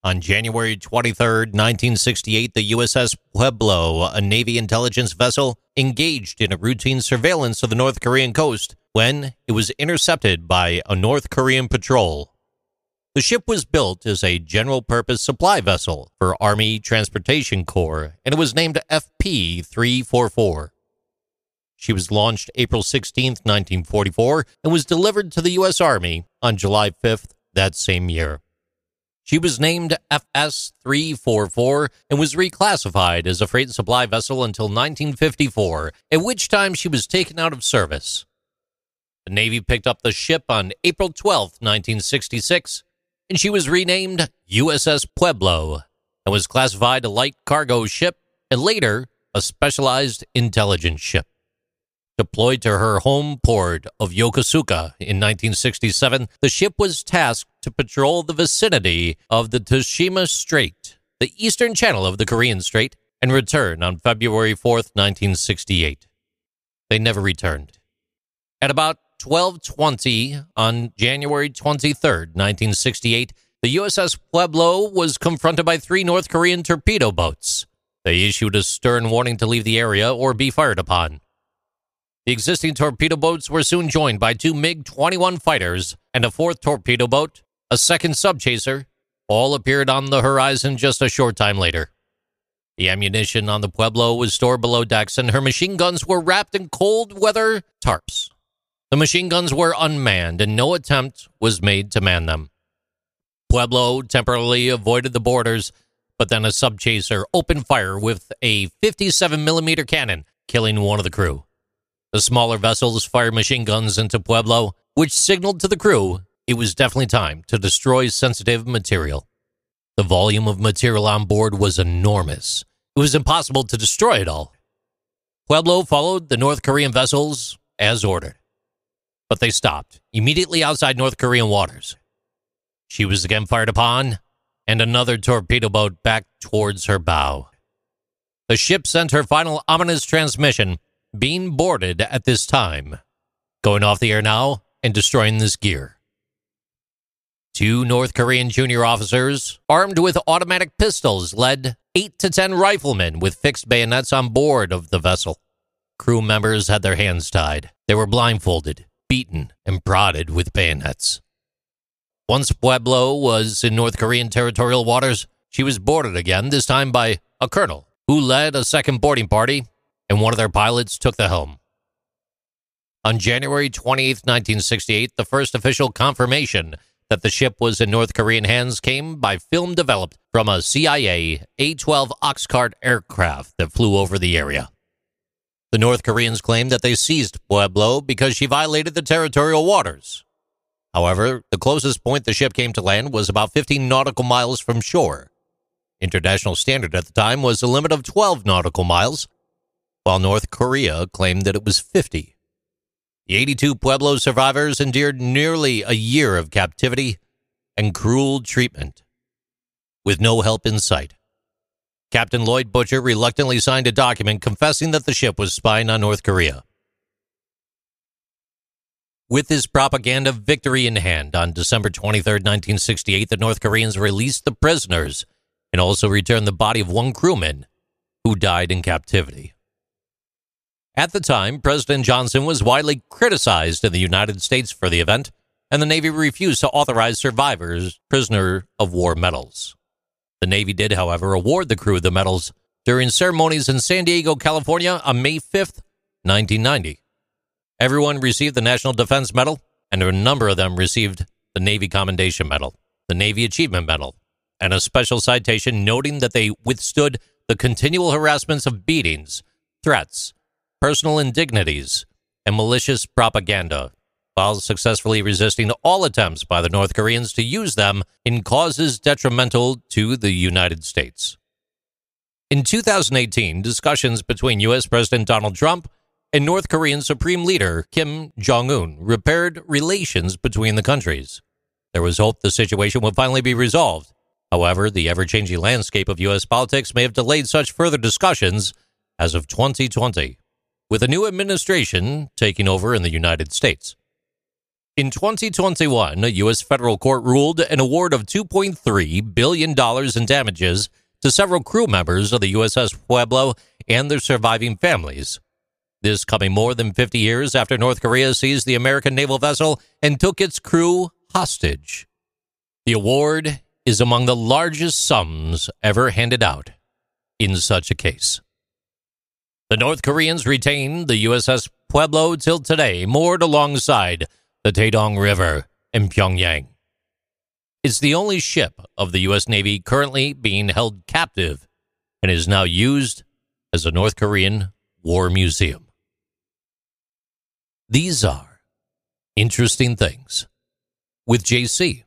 On January 23, 1968, the USS Pueblo, a Navy intelligence vessel, engaged in a routine surveillance of the North Korean coast when it was intercepted by a North Korean patrol. The ship was built as a general-purpose supply vessel for Army Transportation Corps, and it was named FP-344. She was launched April 16, 1944, and was delivered to the U.S. Army on July 5th that same year. She was named FS-344 and was reclassified as a freight supply vessel until 1954, at which time she was taken out of service. The Navy picked up the ship on April 12, 1966, and she was renamed USS Pueblo and was classified a light cargo ship and later a specialized intelligence ship. Deployed to her home port of Yokosuka in 1967, the ship was tasked to patrol the vicinity of the Tsushima Strait, the eastern channel of the Korean Strait, and return on February 4, 1968. They never returned. At about 12:20 on January 23, 1968, the USS Pueblo was confronted by 3 North Korean torpedo boats. They issued a stern warning to leave the area or be fired upon. The existing torpedo boats were soon joined by 2 MiG-21 fighters and a 4th torpedo boat, a 2nd subchaser. All appeared on the horizon just a short time later. The ammunition on the Pueblo was stored below decks, and her machine guns were wrapped in cold-weather tarps. The machine guns were unmanned, and no attempt was made to man them. Pueblo temporarily avoided the boarders, but then a subchaser opened fire with a 57mm cannon, killing one of the crew. The smaller vessels fired machine guns into Pueblo, which signaled to the crew it was definitely time to destroy sensitive material. The volume of material on board was enormous. It was impossible to destroy it all. Pueblo followed the North Korean vessels as ordered, but they stopped immediately outside North Korean waters. She was again fired upon, and another torpedo boat backed towards her bow. The ship sent her final ominous transmission, being boarded at this time, going off the air now and destroying this gear. 2 North Korean junior officers, armed with automatic pistols, led 8 to 10 riflemen with fixed bayonets on board of the vessel. Crew members had their hands tied. They were blindfolded, beaten, and prodded with bayonets. Once Pueblo was in North Korean territorial waters, she was boarded again, this time by a colonel, who led a second boarding party, and one of their pilots took the helm. On January 28, 1968, the first official confirmation that the ship was in North Korean hands came by film developed from a CIA A-12 Oxcart aircraft that flew over the area. The North Koreans claimed that they seized Pueblo because she violated the territorial waters. However, the closest point the ship came to land was about 15 nautical miles from shore. International standard at the time was a limit of 12 nautical miles, while North Korea claimed that it was 50. The 82 Pueblo survivors endured nearly a year of captivity and cruel treatment, with no help in sight. Captain Lloyd Butcher reluctantly signed a document confessing that the ship was spying on North Korea. With this propaganda victory in hand, on December 23, 1968, the North Koreans released the prisoners and also returned the body of 1 crewman who died in captivity. At the time, President Johnson was widely criticized in the United States for the event, and the Navy refused to authorize survivors prisoner of war medals. The Navy did, however, award the crew the medals during ceremonies in San Diego, California on May 5, 1990. Everyone received the National Defense Medal, and a number of them received the Navy Commendation Medal, the Navy Achievement Medal, and a special citation noting that they withstood the continual harassments of beatings, threats, personal indignities, and malicious propaganda, while successfully resisting all attempts by the North Koreans to use them in causes detrimental to the United States. In 2018, discussions between U.S. President Donald Trump and North Korean Supreme Leader Kim Jong-un repaired relations between the countries. There was hope the situation would finally be resolved. However, the ever-changing landscape of U.S. politics may have delayed such further discussions as of 2020. With a new administration taking over in the United States. In 2021, a U.S. federal court ruled an award of $2.3 billion in damages to several crew members of the USS Pueblo and their surviving families. This coming more than 50 years after North Korea seized the American naval vessel and took its crew hostage. The award is among the largest sums ever handed out in such a case. The North Koreans retained the USS Pueblo till today, moored alongside the Taedong River in Pyongyang. It's the only ship of the U.S. Navy currently being held captive and is now used as a North Korean war museum. These are interesting things with JC.